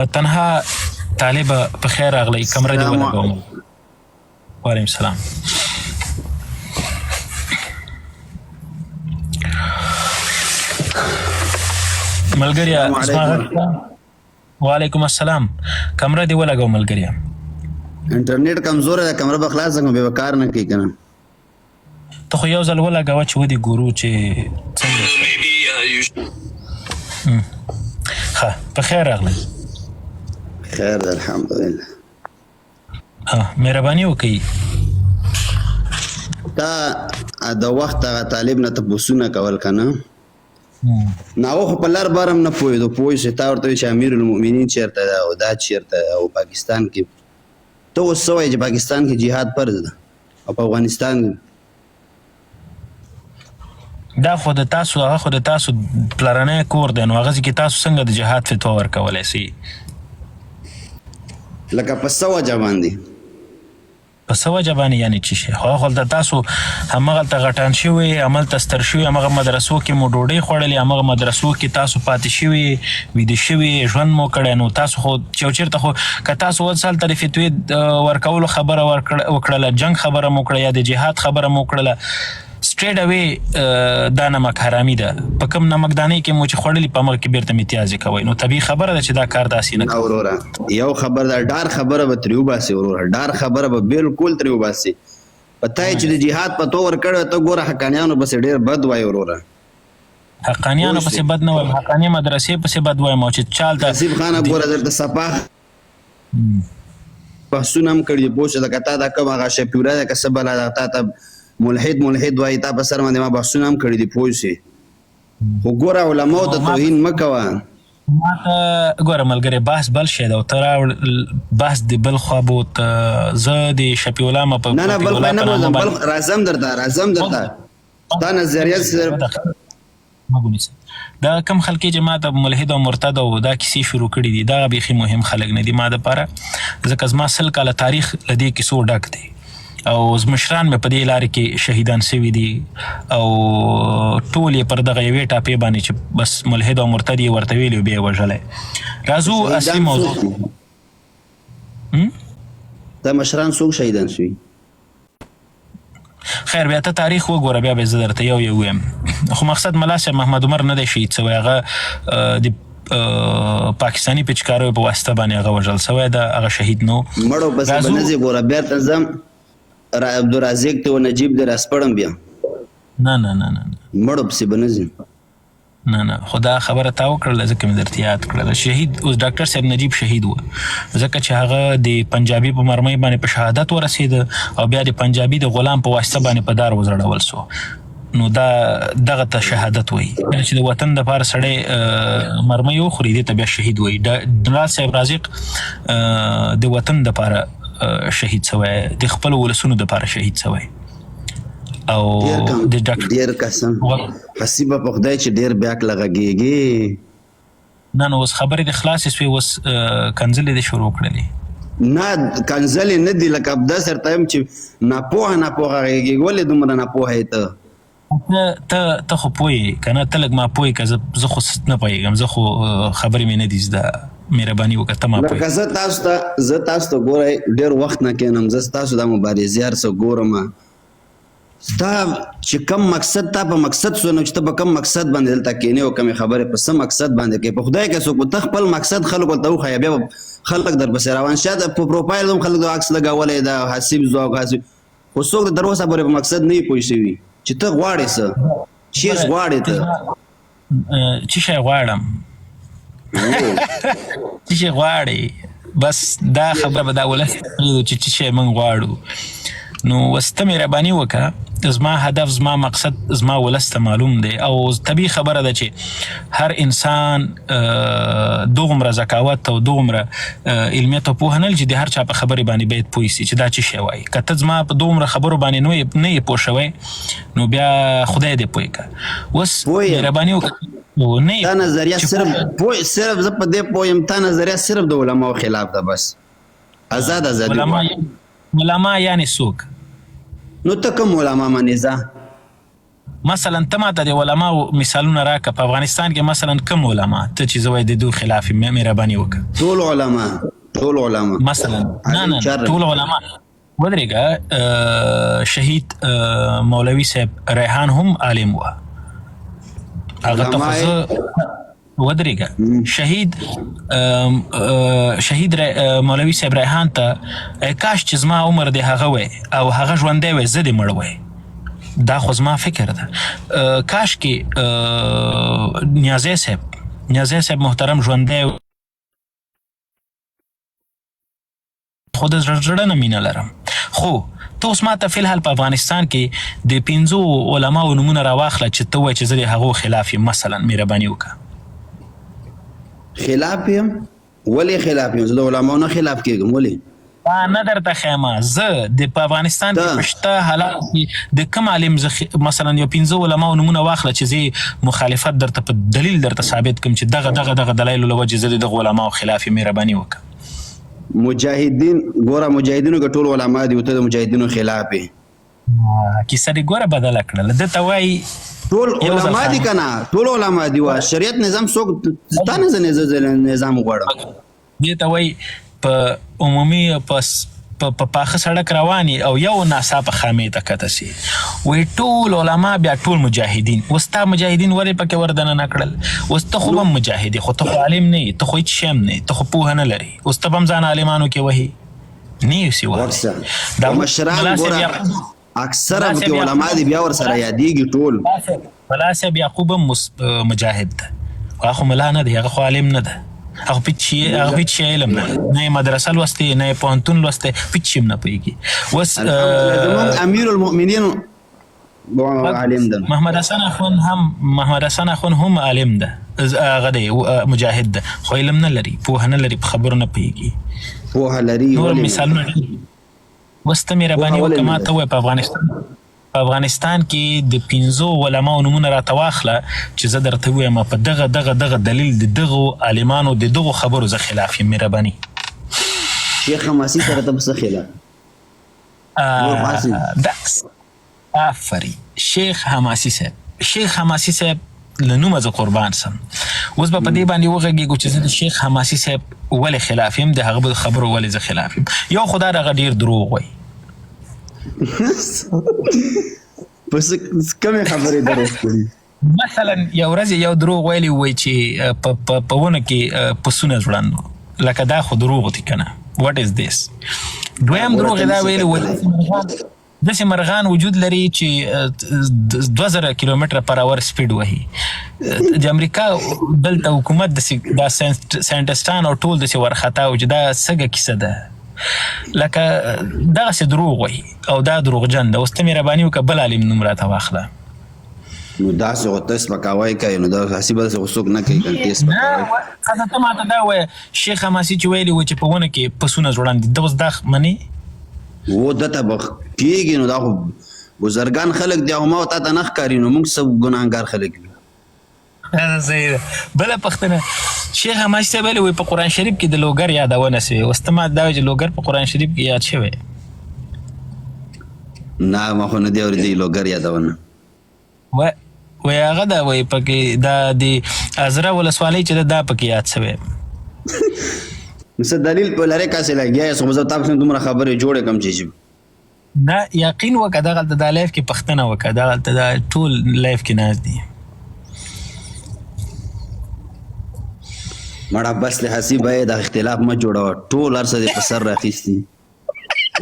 تنها طالب په خیر راغلی کمره دې ولګوم. وعلیکم السلام. ملګریا وعلیکم السلام. کمره دې ولګوم ملګریا. انټرنیټ کمزور ده، کمره به خلاصه کړم، به کار نه کوي کنه. ته خو یو ځل ولګوه چې ودې ګورو چې څنګه. ښه په خیر راغلی. خیر ده الحمدلله. مهرباني وکړئ تا د وخت هغه طالب نه تپوسونه کول کنه. ناوه خو په لار بارم نه پوهېدو، پوه شې تا ورته وایي چې امیر المؤمنین چېرته ده او دا چېرته ده او پاکستان کې ته اوس څه وایې چې پاکستان کې جهاد فرض ده او په افغانستان دا خو د تاسو هغه خو د تاسو پلرنی کور دی، نو هغه کې تاسو څنګه د جهاد فتوا ورکولی سئ؟ لکه په څه وجه باندې؟ په څه وجه باندې یعنې څه شی؟ خو هغلته تاسو همغلته غټان شوي، هملته ستر شوي، همغه مدرسو کې مو ډوډۍ خوړلې، همغه مدرسو کې تاسو پاتې شوي، ویده شوي، ژوند مو کړی، نو تاسو خو چېرته خو که تاسو اوس هلته د فتوې ورکولو خبره وکړله، جنګ خبره مو کړله یا د جهاد خبره مو کړله، سټریټ اوی دا نمک حرامي ده. په کوم نمکدانۍ کې مو چې خوړلي په هغه کې بیرته امتیازې کوئ، نو طبیعي خبره ده چې دا کار داسې نه کوي. وروره یو خبر ده، ډار خبره به ترې وباسي وروره، ډار خبره به بالکل ترې وباسي. پته یې چې د جهاد په تو ورکړی ته ګوره حقانیانو پسې ډېر بد وایي وروره. حقانیانو پسې بد نه وایم، حقاني مدرسې پسې بد وایم او چې چالته نصیب خانه ګوره درته صفا بحثونه هم کړي پوه شې لکه تا دا کوم هغه شپیوره ده که څه بله ده تا ته ملحد وایي تا په سر باندې ما بحثونه هم کړي دي پوه شې. خو ګوره علماو ته توهین مه کوه. ما ته ګوره ملګری بحث بل شی ده او ته بحث د بل خوا بوت. زه د شفیع الله ما په نه بل خوا نه بوزم، بل راځم درته ستا نظریه دا کم خلک چې ما ته ملحد او مرتد او دا کیسې شروع کړي دي، دا بیخي مهم خلک نه دي ما دپاره، ځکه زما 100 کاله تاریخ له دې کیسو ډک دی او مشران مې په دې لارې کې شهیدان سوي دي او ټول یې پر دغه یوې ټاپې باندې چې بس ملحد او مرتد یې ورته ویلي او بیا یې وژلی. راځو اصلي موضوع. دا مشران څوک شهیدان سوي؟ خیر بیا ته تاریخ وګوره بیا به زه درته یو ویم. خو مقصد ملا صاحب محمد عمر نه دی شهید سوی، هغه د پاکستاني پچکاریو په واسطه باندې هغه وژل سوی ده، هغه شهید نو. مړو پسې به نه ځې ګوره بیا ته ځم عبدالرازق ته و نجیب دې راسپړم بیا. نه مړو پسې به نه ځم. نه خو دا خبره تا وکړله ځکه مې درته یاد کړله. شهید اوس ډاکټر صاحب نجیب شهید و ځکه چې هغه د پنجابي په مرمۍ باندې په شهادت ورسېده او بیا د پنجابي د غلام په واسطه باندې په دار وزړول سو، نو دغه ته شهادت وایي. چې د وطن دپاره سړی مرمۍ وخوري دې ته بیا شهید وایي. جنرال صاحب رازق د وطن دپاره شهید سوی، د خپل ولسونو دپاره شهید سوی او ډېر قسم حسیبه په خدای چې ډېر بیاک لغږېږي. نه نو اوس خبرې د خلاصې سوې، اوس کنځلې دې شروع کړلې. نه کنځلې نه دي، لکه داسې درته یم چې ناپوهه غږېږي. ولې دومره ناپوهه یې ته؟ ته خو پوهې که نه، ته لږ ما پوهې که زه خو نه پوهېږم، زه خو خبرې مې نه دي زده. مهرباني وکړه ته ما پوهې. لکه زه تاسو ته ګوره ډېر وخت نه کښېنم، زه ستاسو دا مبارزې هر څه ګورم. ستا چې کم مقصد تا په مقصد سو نو چې ته په کم مقصد باندې دلته کښېنې او کمې خبرې په څه مقصد باندې کوې په خدای که څوک ته خپل مقصد خلکو ته وښیه بیا به خلک درپسې روان شاید په پروفایل هم خلک د عکس لګولی ده حسیب ځواک حسیب، خو څوک د تر اوسه پورې په مقصد نه وي پوه شوي چې ته غواړې څه چیز غواړې ته څه شی غواړم څه شی غواړې بس دا خبره به دا ولس پرېږدو چې څه شی موږ غواړو. نو اوس ته مهرباني وکړه، زما هدف زما مقصد زما ولس ته معلوم دی او طبیعي خبره ده چې هر انسان دوغمره ذکاوت او دوغمره علمیت او پوهه نه لري چې د هر چا په خبرې باندې باید پوه سي چې دا څه شی وایي. که ته زما په دوغمره خبرو باندې نه یې پوه شوی نو بیا خدای دې پوه کړه. اوس مهرباني وکړه تا نظریه صرف زه په دې پوه یم تا نظریه صرف د علماو خلاف ده بس ازادي علما یعنې څوک؟ نو ته کوم علما منې ځه مثلا ته ماته د علماو مثالونه راکړه په افغانستان کې مثلا کوم علما ته چې زه وایي د دوی خلاف مهرباني وکړه ټول علما مثلا نه ټول علما ودرېږه شهید مولوي صاحب ریحان هم عالم و هغه ته خو ودرېږه شهید مولوي صاحب ریحان ته کاش چې زما عمر دی هغه وی او هغه ژوندی وی زه دې مړ وی دا خو زما فکر ده کاش کې نیازی صاحب محترم ژوندی خو د زړه نه مینه لرم خو ته اوس ما ته فی الحال په افغانستان کې د 5 علماو نومونه راواخله چې ته وایې چې زه د هغو خلاف یم مثلا مهرباني وکړه خلاف یم ولې خلاف یم زه د علماو نه خلاف کېږم ولې نه درته ښیم زه د په افغانستان کې په شته حالات کې د کوم عالم مثلا یو 5 علماو نومونه واخله چې زه مخالفت درته په دلیل درته ثابت کړم چې دغه دلایلو له وجې زه د دغو علماو خلاف مهرباني وکړه مجاهدین ګوره مجاهدینو کې ټول علما دي او ته د مجاهدینو خلاف یې کیسه دې ګوره بدله کړله ده ته وایي ټول علما دي که نه ټول علما دي وا شریعت نظام څوک تا نه نظام غواړم دې ته وایي په عمومي په پاخه سړک رواني او یو ناڅاپه خامې ته کته سي وایي ټول علما بیا ټول مجاهدین اوس تا مجاهدین ولې پکې ور دننه کړل اوس ته خو هم مجاهد خو ته خو عالم نه یې ته خو هېڅ شی هم نه یې ته خو پوهه نه لرې اوس ته به هم ځان عالمانو کې وهي نه یې سي دا مشران ګوره اکثره پکې علما دي بیا ورسره یادېږي ټول ملا صاحب یعقوب هم مجاهد ده هغه خو ملا نه دی هغه خو عالم نه ده هغه هیڅ شی علم نه نه مدرسه لوستې نه پوهنتون لوستې هیڅ شی نه پوهېږي اوس زموږ امیر المؤمنین عالم ده محمد حسن اخون هم عالم ده هغه دی مجاهد ده خو علم نه لري پوهه نه لري په خبرو نه پوهېږي پوهه لري نور مثالونه اوس ته مهرباني وکړه ما ته ووایه په افغانستان کې د 5 علماو نومونه راته واخله چې زه درته ووایم په دغه دلیل د دغو عالمانو د دغو خبرو زه خلاف یم مهرباني شیخ حماسي سره ته څه خلاف آفرین شیخ حماسي صاحب له نومه زه قربان سم اوس به په دې باندې وغږېږو چې زه د شیخ حماسي صاحب ولې خلاف یم د هغه خبرو ولې زه خلاف یم یو خو دا دغه ډېر دروغ وایي پس کمې خبرې دروغ کړي مثلا یو ورځ یو دروغ ویلی وای چې په ونه کې پسونه ځوړندو لکه دا خو دروغ دي که نه واټ از دیس دویم دروغ دا ویلی وای داسې مرغان وجود لري چې 2000 کیلومتره پر اور سپیډ وهي د امریکا دلته حکومت دا ساینټسټان او ټول داسې ورخطا و چې دا څنګه کیسه ده لکه دغسې دروغ وایي او دا دروغجن ده اوس ته مهرباني وکړه بل عالم نوم راته واخله نو داسې خو ته سپکاوی کوي نو دا هسې به داسې خو څوک نه کوي که ته سپکاوی ښځه ته ماته دا وایه شیخ حماسي چې ویلي و چې په ونه کې پسونه ځوړند دي ته اوس دا منې و دته به کېږي نو دا خو بزرګان خلک دي او ما تا ته نه ښکاري نو موږ څه ګناهګار خلک یو صحیح ده بله پوښتنه شیخ حماسي صاحب ویلي وایي په قرآن شریف کې د لوګر یادونه سوې اوس ته ماته دا وایي چې لوګر په قرآن شریف کې یاد شوی نه ما خو نه دی اورېدلی لوګر یادونه وایي هغه دا وایي پکې دا د عذرا ولسوالۍ چې ده دا پکې یاد شوی څه دلیل په لرې کاسې لګیا یاست خو زه تاسو دومره خبرې جوړې کړم چې نه یقین وکړه دغلته دا لایف کې پښتنه وکړه دغلته دا ټول لایف کې ناست دي مړه بس له حسیب د اختلاف ما جوړوه ټول هر څه دې په سر راخیستي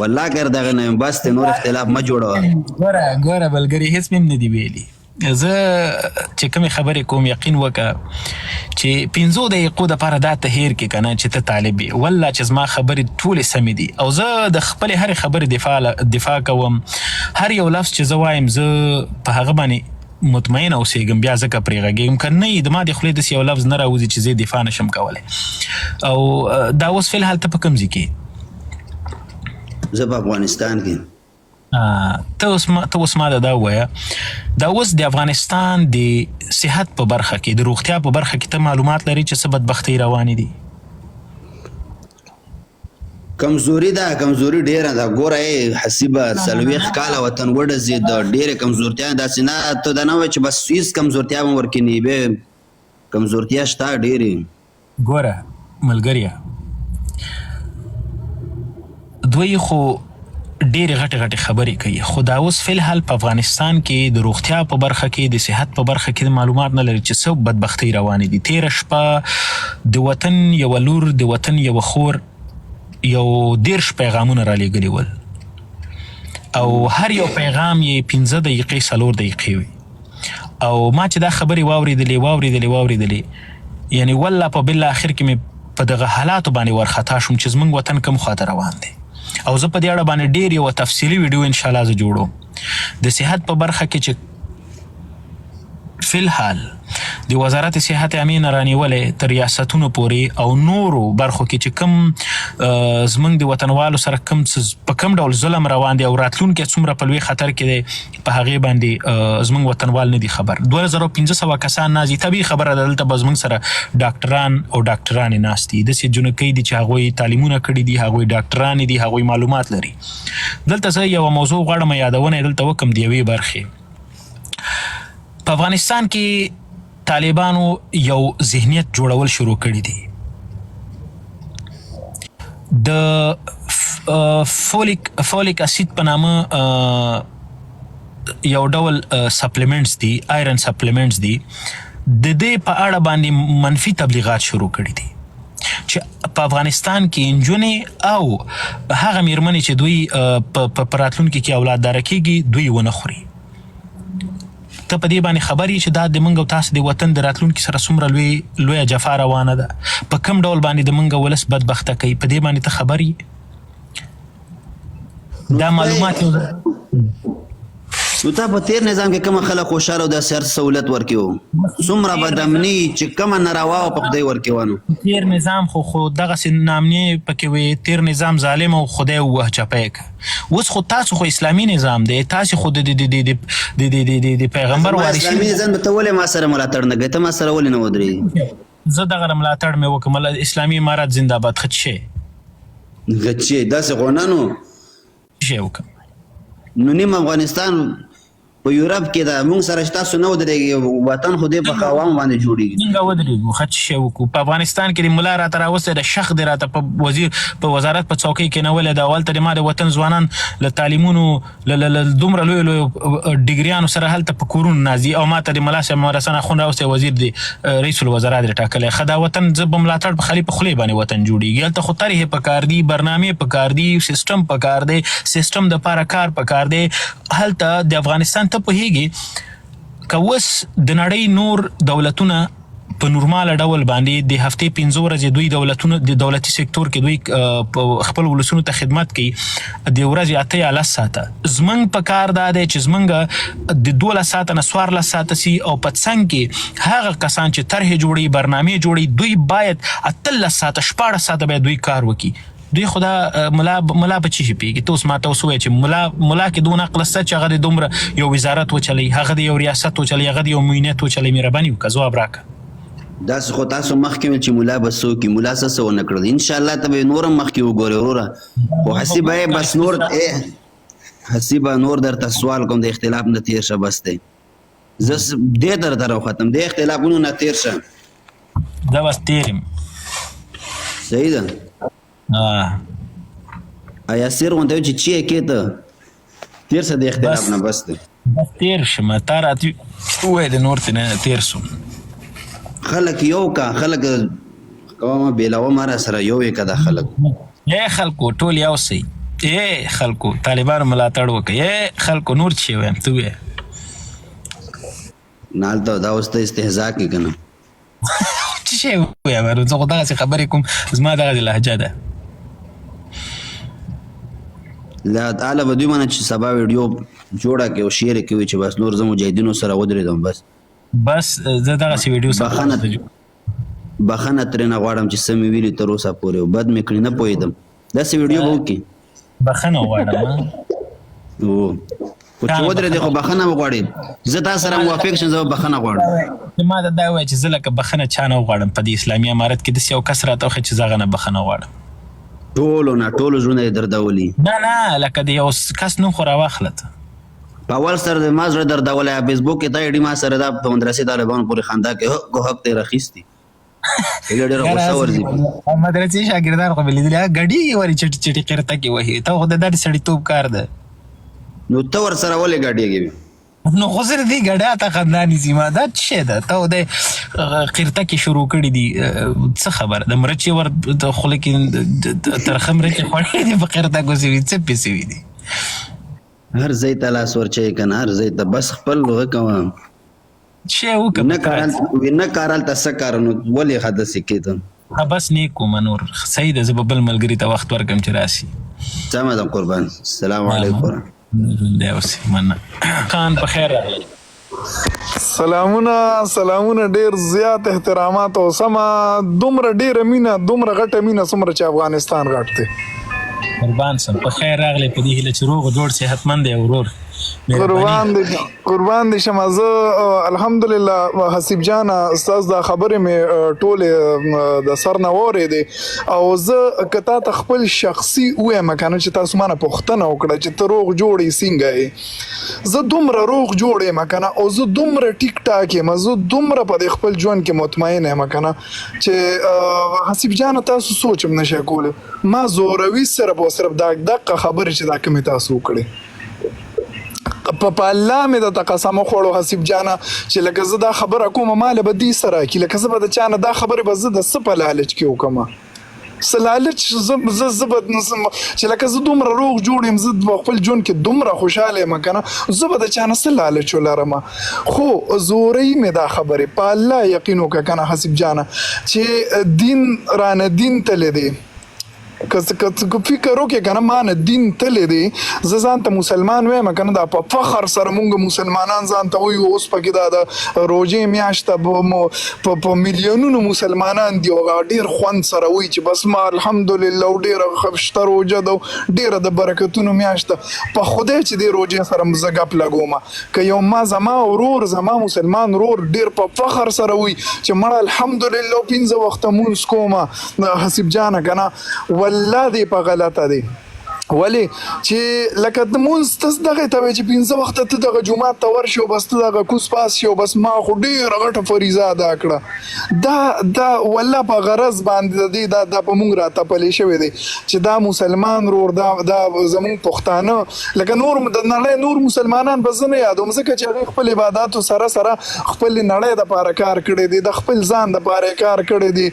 والله کر دغه نه بس ته نور اختلاف ما جوړوه ګوره بلګري هېڅ مې هم نه دي ویلي زه چې کومې خبرې کوم یقین وکړه چې 5 دقیقو دپاره دا ته هیر کې که نه چې ته طالب یې والله چې زما خبرې ټولې سمې دي او زه د خپلې هرې خبرې دفاع کوم هر یو لفظ چې زه وایم زه په هغه باندې مطمئن اوسېږم بیا ځکه پرې غږېږم که نه یې د ما د خولې داسې یو لفظ نه راوځي چې زه دفاع نشم کولی او دا اوس فی الحال ته په کوم ځای کې زه په افغانستان کې ته اوس ما دا ووایه دا اوس د افغانستان د صحت په برخه کې د روغتیا په برخه کې ته معلومات لري چې څه بدبختۍ روانې دي کمزوري ډیره ده. ګوره حسیبه 40 کاله وطن وډزید، ډیره کمزورتیا داسې نه ته دا نه وایي چې بس هېڅ کمزورتیا به ورکې نه وي، کمزورتیا شته ډېرې. ګوره ملګریه، دوی خو ډېرې غټې خبرې کوي، خو دا اوس فی الحال په افغانستان کې د روغتیا په برخه کې، د صحت په برخه کې معلومات نه لري چې څه بدبختۍ روانې دي. تېره شپه د وطن یوه لور، د وطن یوه خور 10 پیغامونه را لېږلي ول، او هر یو پیغام یې 15 دقیقې 4 دقیقې وي. او ما چې دا خبرې واورېدلې یعنی والله په بالآخر کې مې په دغه حالاتو باندې ورخطا شوم چې زموږ وطن کوم خواته روان دی. او زه په دې اړه باندې ډېر یوه تفصیلي ویډیو انشاءالله زه جوړوم. د صحت په برخه کې چې فی الحال د وزارت صحت عامې نه رانیولې تر ریاستونو پورې او نورو برخو کې چې کوم زموږ د وطنوالو سره په کوم ډول ظلم روان دی او راتلونکی څومره په لوی خطر کې دی، په هغې باندې زموږ وطنوال نه دي خبر. 2500 کسان ناست دي. طبیعي خبره ده دلته به زموږ سره ډاکټران او ډاکټرانې ناست دي، داسې جنکۍ دي چې هغوی تعلیمونه کړي دي، هغوی ډاکټرانې دي، هغوی معلومات لري. دلته زه یوه موضوع غواړم یادونه یې دلته وکړم د یوې برخې. په افغانستان کې طالبانو یو ذهنیت جوړول شروع کړي دي. د فولیک اسید په نامه یو ډول سپلیمنټس دي، آیرن سپلیمنټس دي، د دې په اړه باندې منفي تبلیغات شروع کړي دي چې په افغانستان کې نجونې او هغه میرمنې چې دوی په راتلونکي کې اولادداره کېږي دوی ونه خوري. ته په دې باندې خبر یې چې دا د موږ او تاسو د وطن د راتلونکي سره څومره لویه جفا روانه ده، په کوم ډول باندې د موږ ولس بدبخته کوي، په دې باندې ته خبر یې؟ دا معلومات نو تا په تیر نظام کې کومه خلک خوشحاله او داسې هر سهولت ورکوي، څومره بدامني چې کومه ناروا وه په خدای ورکوانو. تیر نظام خو دغسې نامنې پکې وي، تیر نظام ظالم او خدای ووهه چپی که. اوس خو تاسو خو اسلامي نظام دی، تاسې خو د پیغمبر وارثین. اسلامي نظام به ته ولې ما سره ملاتړ نه کوې؟ ته ما سره ولې نه ودرېږې؟ زه دغه ملاتړ مې وکړم، اسلامي امارت زنده باد. ښه غچې داسې خو نه نو شی وکړم نو نیم افغانستان په یورپ کې دا موږ سره تاسو نه ودرېږي، وطن خو دې په عوامو باندې جوړېږي. څنګه ودرېږو؟ ښه څه شی وکړو؟ په افغانستان کې د ملا راته راوستی د شخ دی راته په وزارت په څوکۍ کېنولی ده. هلته د ما د وطن ځوانان له تعلیمونو له دومره لویو ډګریانو سره هلته په کورونو ناست دي، او ما ته د ملا صاحب محمد اخوند راوستی وزیر د رئیس الوزرا دی ټاکلی. ښه دا وطن زه به ملاتړ په خالي په خولې باندې وطن جوړېږي. هلته خو طرحې پکار دي، برنامې پکار دي، سیسټم پکار دی، سیسټم دپاره کار پکار دی. هلته د افغانستان ته پوهېږي که اوس د نړۍ نور دولتونه په نورماله ډول باندې د هفتې 15 ورځې دوی دولتونه د دولتي سکتور کې دوی خپل ولسونو ته خدمت کوي، د ورځې 8 یا 10 ساعته. زموږ په کار دا دی چې زموږ د 12 ساعته نه 14 ساعته سي، او په څنګ کې هغه کسان چې طرحې جوړوي، برنامې جوړوي، دوی باید 18 ساعته 14 ساعته باید دوی کار وکړي. دوی خدا ملا په چی شي پیږي؟ ته اوس ما ته اوس ووایه چې ملا کې دونه عقل شته چې هغه د دومره یو وزارت وچلوي، هغه د یو ریاست وچلوي، هغه د یو معینت وچلوي. مهرباني وکړه ځواب راکړه. داسې خو تاسو مخکې ویل چې ملا به څه وکړي، ملا څه ونه کړل. انشاءالله ته به نور هم مخکې وګورې وروره. خو حسیبه یې بس نور حسیبه نور درته سوال کوم، د اختلاف نه تېر شه بس دی. زه دې درته راوختم، د اختلافونو نه تېر شه. دا بس تېر یم. صحیح ده. آیا سیر غونډه چې چی کې ته تیر څه د اختلاف نه بس دی، بس تیر شم. تا راته ووایې د نور ته نه تیر سوم. خلک یو کا، خلک کومه بېلاوه ما را سره یو یې که دا خلک خلکو ټول یو سئ. خلکو طالبانو ملاتړ وکړئ. خلکو نور چې ویم ته ووایه نه هلته دا اوس ته استهزا کې که نه څه شی ووایم؟ زه خو دغسې خبرې کوم، زما دغسې لهجه ده. هله به دوی منه چې سبا ویډیو جوړه کړي او شیر یې کوي چې بس نور زه مجاهدینو سره ودرېدم. بس زه دغسې ویډیو بخښنه ترېنه غواړم چې څه مې ویلي تر اوسه پورې او بد مې کړي، نه پوهېدم. داسې ویډیو به وکړي. بخښنه غواړم خو چې ودرېدې خو بخښنه به غواړې. زه تا سره موافق شم، زه به بخښنه غواړم. ما ته دا ووایه چې زه لکه بخښنه چا نه غواړم. په دې اسلامي امارت کې داسې یو کس راته وښیه چې زه هغه نه بخښنه غواړم. ټولو ژوند یې دردولي. نه لکه د یو کس نوم خو راواخله ته. په اول سره د ما زړه دردولی، فیسبوک کې تا ایډي ما سره دا په مدرسې طالبانو پورې خندا کې حق ته راخیستي. ډېره غوسه ورځي. مدرسې شاګردان خو مې لیدلي ګډي ورې چټي چټي قرته کې وهي. ته خو د داسې سړیتوب کار ده. نو ته ورسره ولې ګډېږې؟ نو خو سره دې ګډا ته خندا نیسي. ما دا څه شی ده؟ ته د قرته کې شروع کړي دي. څه خبره د مرچې ور خوله کې ترخه مرچې خوړې دي په قرته ګوسې وي. څه پیسې وي دي؟ هر ځای ته لاس ورچوي که نه، هر ځای ته بس خپل هغه کوه. شی وکړه نه کارال ته څه کار نو ولې داسې کېدم؟ بس نیک کومه نور صحیح ده. زه به بل ملګري ته وخت ورکړم چې راسي. سمه ده قربان. السلام علیکم. دی اوسې مننه. خان په خیر راغلی. سلامونه ډیر زیات احترامات او سما دومره ډیره مینه، دومره غټه مینه څومره چې افغانستان غټ دی. قربان سم په خیر راغلی. په دې هیله چې روغ جوړ صحتمند دی ورور. قربان دي شمه. زه الحمدلله حسیب جان استاد دا خبرې مې ټولې د سر نه واورېدې او زه که تا ته خپل شخصي ووایم که نه چې تاسو مانه پوښتنه وکړه چې ته روغ جوړ یې څنګه یې. زه دومره روغ جوړ یم که نه او زه دومره ټیک ټاک یم، زه دومره په دې خپل ژوند کې مطمئن یم که نه چې حسیب جان تاسو سوچ هم نشئ کولی. ما زوروي صرف او صرف دقه خبرې چې دا کومې تاسو وکړې په الله مې درته قسم وخوړو حسیب جانه چې لکه زه دا خبره کومه ماله به دې سره کي، لکه زه به د چا نه دا خبرې به زه د څه په لالچ کې وکړمه. څه لالچ زه به چې لکه زه دومره روغ جوړ یم، زه په خپل ژوند کې دومره خوشحاله یم که نه، زه به د چا نه څه لالچ ولرمه. خو زوروي مې دا خبرې په الله یقین وکړه که نه حسیب جانه چې دین رانه دین تللی دی. که فکر وکړې که نه ما نه دین تللی دی. زه ځان ته مسلمان وایم که نه، دا په فخر سره مونږ مسلمانان ځان ته وایو. اوس پکې دا د روژې میاشت په میلیونونو مسلمانان دي او ډېر خوند سره وایي چې بس ما الحمدلله ډېره شته روژه ده، ډېره د برکتونو میاشت ده. په خدای چې دې روژې سره زه ګپ لګومه که یو ما زما ورور زما مسلمان ورور ډېر په فخر سره وایي چې مړه الحمدلله 5 وخته مونځ کومه حسیب جانه که نه، والله دې په غلطه دی. ولې چې لکه د مونځ ته دغه ته وایي چې 5 وخته ته دغه جومات ته ورشي او بس ته دغه کوس پاس شي او بس ما خو ډېره غټه فریضه ادا کړه. دا والله په غرض باندې د دې دا په مونږ راتپلی شوی دی چې دا مسلمان ورور دا زمونږ پښتانه لکه نور د نړۍ نور مسلمانان به زه نه یادوم، ځکه چې هغوی خپل عباداتو سره خپل نړۍ دپاره کار کړی دی، د خپل ځان دپاره کار کړی دی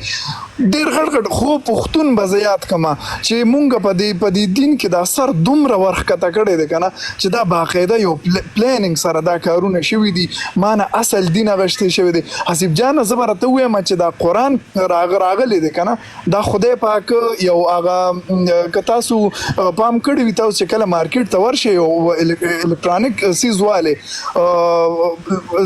ډېر غټ. خو پښتون به زه یاد کړمه چې مونږ په دې دین کې دا سر دومره ورښکته کړی دی که نه چې دا باقاعده یو پلانینګ سره دا کارونه شوي دي. ما نه اصل دین اغشتی شوی دی. حسیب جانه زه به راته ووایم چې دا قرآن راغلی دی که نه، دا خدای پاک یو هغه که تاسو پام کړی وي، تاسو چې کله مارکیټ ته ورشئ یو الکترانیک څیز والې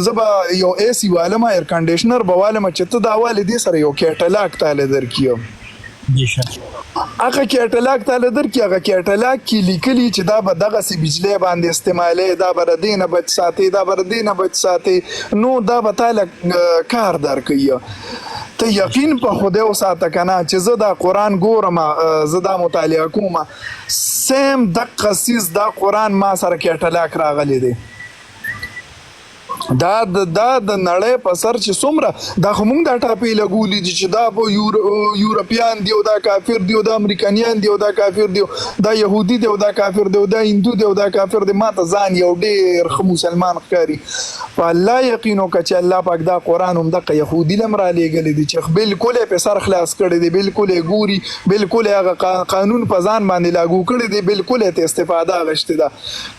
زه به یو AC والم، ایر کنډیشنر به والم چې ته دا والې دې سره یو کیټلاګ تاله درکړي. هغه کیټلاګ تاله درکړي، هغه کیټلاګ کې لیکلي چې دا به دغسې بجلی باندې استعمالي، دا به د دې نه بچ ساتي، دا به د دې نه بچ ساتي، نو دا به تاله کار درکوي. ته یقین په خدای وساته که نه چې زه دا قرآن ګورم، زه دا مطالعه کوم، سیم دقه څیز دا قرآن ما سره کیټلاګ راغلی دی. دا د نړۍ په سر چې څومره دا خو موږ دا ټاپې لګولي دي چې دا به یورپیان دی او دا کافر دی او دا امریکانیان دی او دا کافر دی، دا یهودي دی او دا کافر دی او دا هندو دی او دا کافر دی. ما ته ځان یو ډېر ښه مسلمان ښکاري. په الله یقین وکړه چې الله پاک دا قرآن هم دغه یهودي له هم رالیږلی دی چې بلکل یې په سر خلاص کړی دی، بلکل یې ګوري، بلکل یې هغه قانون په ځان باندې لاګو کړی دی، بلکل یې ته استفاده اخیستې ده.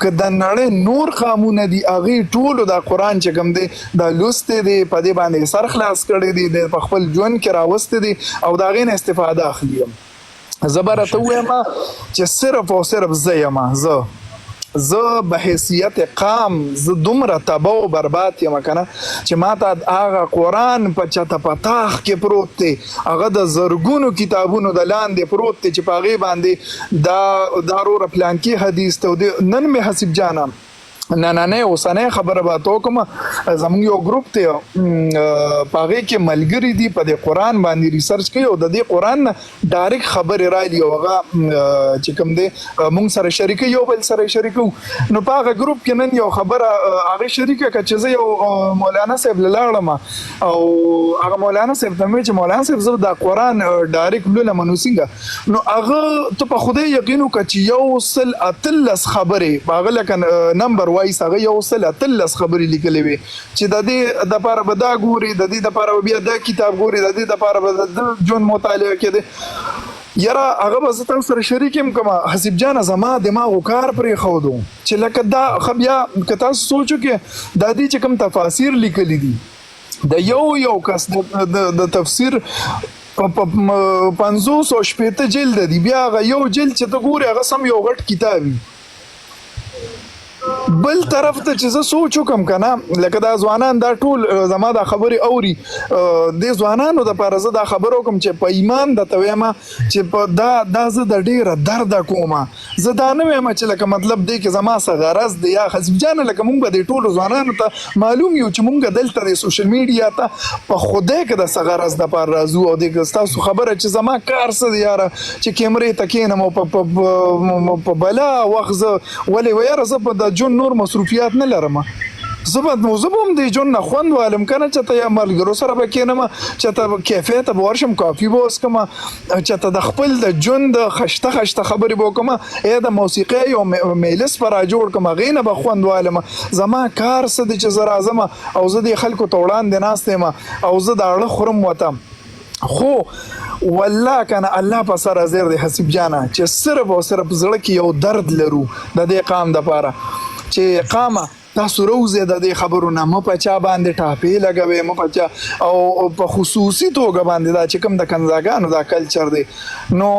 که د نړۍ نور قامونه دي هغې ټولو دا قرآن چې کوم دی دا لوستی دی، په دې باندې سر خلاص کړی دی، په خپل ژوند کې راوستی دی او د هغې نه استفاده اخلي. زه به راته ووایم چې صرف او صرف زه یم، زه به حیثیت قام زه دومره تباه و برباد یم که نه چې ما ته هغه قرآن په چته په تاخ کې پروت دی، هغه د زرګونو کتابونو د لاندې پروت دی چې په هغې باندې دا وروره پلانکي حدیث ته نن مې حسیب جانه نه اوسنۍ خبره به تو کوم زموږ یو ګروپ ته پاغه کې ملګری دي په دې قرآن باندې ریسرچ کوي او د دې قرآن ډایرکټ خبرې راځي او هغه چې کوم دی مونږ سره شریک یو بل سره شریکو نو پاغه ګروپ کې نن یو خبره هغه شریکه ک چې یو مولانا صاحب لاړم او هغه مولانا صاحب ته چې مولانا صاحب زه د قرآن ډایرکټ لوله منوسینګه نو هغه ته په خدای یقینو ک چې یو سل اتلس خبرې باغه لکه نمبر وایس هغه یو سل اتلس خبرې لیکلې وي چې د دې د لپاره به دا ګوري د دې لپاره بیا دا کتاب ګوري د دې لپاره به د جون مطالعه کړي یاره هغه به زه تاسو سره شریکم کوم حسیب جان زما دماغ کار پرې خودو چې لکه دا خبیا که تاسو سوچو کې د دې چې کوم تفاسیر لیکلي دي د یو کس د تفسیر 500 جلد دی بیا هغه یو جلد چې ته ګوري هغه سم یو غټ کتاب بل طرف ته چې زه سوچ وکم کنه لکه دا ځوانان دا ټول زما دا خبرې اوري د ځوانانو د لپاره زه دا خبر وکم چې په ایمان د تویما چې په دا زه د ډیره درد کومه زه دا نه وایم چې لکه مطلب دی کې زما څه غرض دی یا حسب جان لکه مونږ به د ټول ځوانانو ته معلوم یو چې مونږ دلته د سوشل میډیا ته په خدای کې د څه غرض د لپاره راځو او د تاسو خبره چې زما کار څه دی یاره چې کیمرې ته کینم په بلا وخت ولې ویاره زه په د جون نور مصروفیات نه لرم زبم دی جون نه خوند والم کنه چې ته یا ملګرو سره به کینم چې ته کیفیت به ورشم کافي به وسکم چې ته د خپل د جون د خشته خبرې به وکم یا د موسیقي یو میلس پر جوړ کوم غینه به خوند والم زما کار څه دی چې زه راځم او زه د خلکو ته وړاندې ناست یم او زه د اړه خورم وتم خو والله کنه الله په سر حاضر دی حسیب جانا چې صرف او صرف زړه کې یو درد لرو د دې قام د پاره چې قامه تاسو روزه د دې خبرونه مو په چا باندې ټاپې لګوي مو په چا او په خصوصي توګه باندې دا چې کوم د کنزاګانو دا کلچر دی نو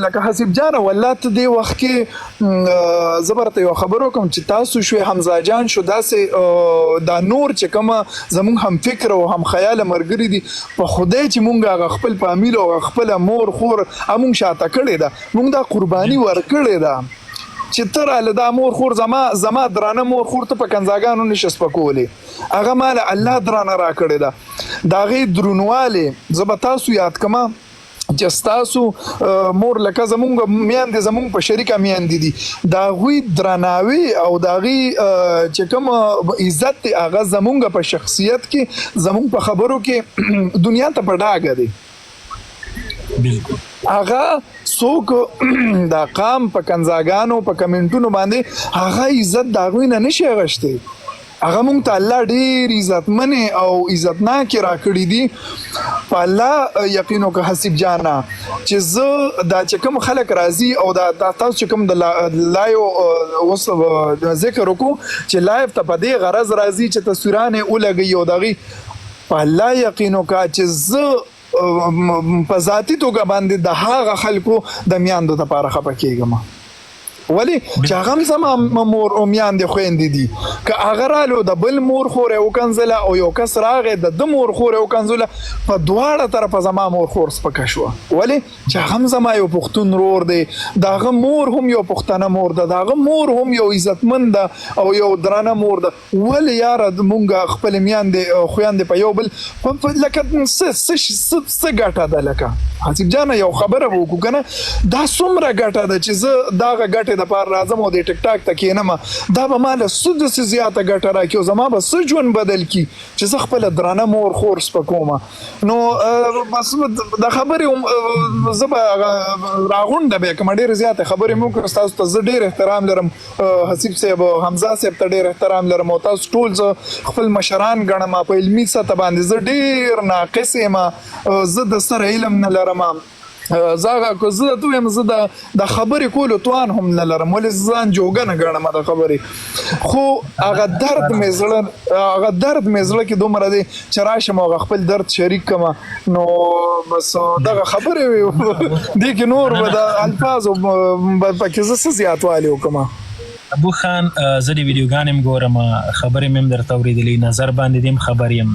لکه حسیب جان والله ته دی وخت کې زبرته یو خبرو کوم چې تاسو شوي حمزه جان شو داسې دا نور چې کوم زمون هم فکر او هم خیال مرګري دي په خدای چې مونږه خپل فامیل او خپل مور خور امون شاته کړی دا مونږ دا قرباني ورکړی دا چې تر له د مور خور زما درانه مور خور ته په کنزاګانو نشس پکولې هغه مال الله درانه را کړی دا دا غي درونواله زب تاسو یاد کما چې تاسو مور لکه زمونږ میان دي زمونږ په شریکه میان دي دا غوي درناوي او دا غي چې کوم عزت هغه زمونږ په شخصیت کې زمونږ په خبرو کې دنیا ته پډاګه دي بالکل هغه څوک دا قام په کنزاګانو په کمنټونو باندې هغه عزت دا غوي نه نشي غشته هغه مونږ ته الله ډیر عزتمن او عزتناک راکړي دي په الله یقینو که حسیب جانا چې زه دا چې کوم خلک راضي او دا تاسو چې کوم د لایو اوس ذکر وکړو چې لایو ته په دې غرض راضي چې تصویرانه ولګي او دغه په الله یقینو که چې زه په ذاتی توګه باندې د هغه خلکو د میاندو لپاره خپه کېږم ولی چې هغه زما مور او میاندې خويندې دي که هغه رالو د بل مور خور او کنزله او یو کس راغې د مور خور او کنزله په دواړه طرف زما مور خور سپکه شو ولی چې هغه زما یو پښتون رور دی داغه مور هم یو پښتنه مور ده داغه مور هم یو عزتمن ده او یو درانه مور ده ولی یار مونږ خپل میاندې خويندې په یو بل لکه څه ګټه ده لکه حسیب جان یو خبره وکړو کنه دا څومره ګټه ده چې زه داغه ګټه د پار راځم او د ټیک ټاک ته کینم دا به مال سود سي زیاته ګټه راکې زما به سجون بدل کی چې زه خپل درانه مور خور سپکوم نو بس د خبرې زبا راغونډه به کوم ډیر زیاته خبرې مو کوم تاسو ته ډیر احترام لرم حسیب صاحب حمزه صاحب ته ډیر احترام لرم او تاسو ټول خپل مشران غنم په علمي سطح باندې زه ډیر ناقص یم زه د سره علم نه لرم زاغه کو زه ته يم زه د خبرې کولو توان هم نه لرم ولې ځان جوګه نه غړم د خبرې خو هغه درد مزړه کې دومره دي چې راشم او خپل درد شریک کما نو بس دغه خبرې دي کې نور د الفاظ پکې زه زیاتوالی وکم ابو خان زه د ویډیوګانې ګورم خبرې مم درته اورېدلې نظر باندې دیم خبر یم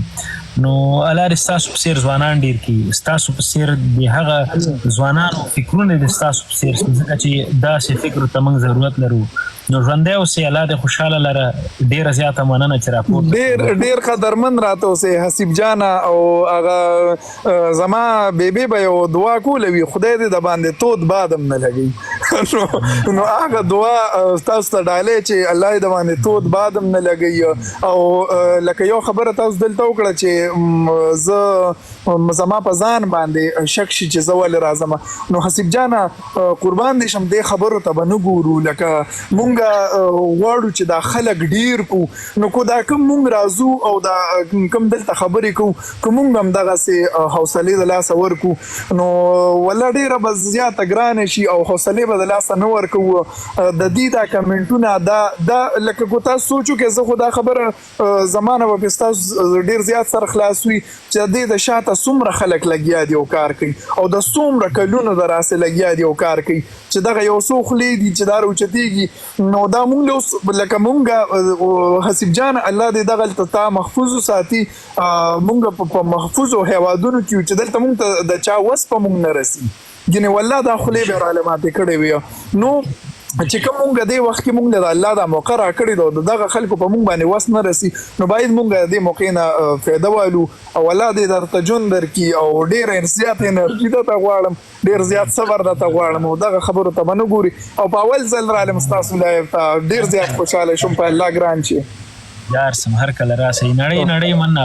نو الار ستاسو په سیر ځوانان ډیر کی ستاسو په سیر د هغه ځوانانو فکرونه د ستاسو په سیر ځکه چې دا سه فکر ته موږ ضرورت لرو نو ژوندی اوسې، الله دې خوشحاله لره. ډېره زیاته مننه چې راپورته ډیر قدرمن راته اوسې حسیب جانا، او هغه زما بیبي به یو دعا کوله وي، خدای دې د باندې تود بادم نه لګي. نو هغه دعا تاسو ته ډالۍ چې الله دې د باندې تود بادم نه لګي. او لکه یو خبره تاسو دلته وکړه چې زه زما په ځان باندې شک شي چې زه ولې راځم. نو حسیب جانا قربان دې شم، دې خبرو ته به نه ګورو. لکه مونږ غواړو چې دا خلک ډیر کو، نو کو دا کوم مونږ راځو او دا کوم دلته خبرې کو، کوم مونږ هم دغسې حوصلې د لاسه ورکو، نو ولا ډیره به زیاته ګرانه شي او حوصلې به د لاسه نه ورکوو. د دې دا کمنټونه دا لکه کو تاسو سوچو کې زه خو دا خبره زمانه به پې ستاسو ډیر زیات سر خلاص وي چې دې د شاته څومره خلک لګیا دي او کار کوي، او د څومره کلونو د راسه لګیا دي او کار کوي، چې دغه یو څو خولې دي چې دا راوچتېږي. نو دا مونږ اوس لکه مونږ حسیب جان الله دې دغلته تا محفوظ وساتي، مونږ په محفوظو هیوادونو کې یو چې دلته مونږ ته د چا وس په مونږ نه رسي، ګینې والله دا خولې به راله ماتې کړې وي. نو چې کوم مونږ دې وخت کې مونږ له الله دا موقع راکړې ده، دغه خلکو په مونږ باندې وس نه رسي، نو باید مونږ دې موقع نه فایده والو، او الله دې درته ژوند درکړي، او ډېره زیات انرژي درته غواړم، ډېر زیات صبر درته غواړم، او دغه خبرو ته به نه ګوري. او په اول ځل رالم ستاسو لایف ته، ډېر زیات خوشحاله شوم، په الله ګران شي. یار سم هر کله راسئ، نړۍ مننه.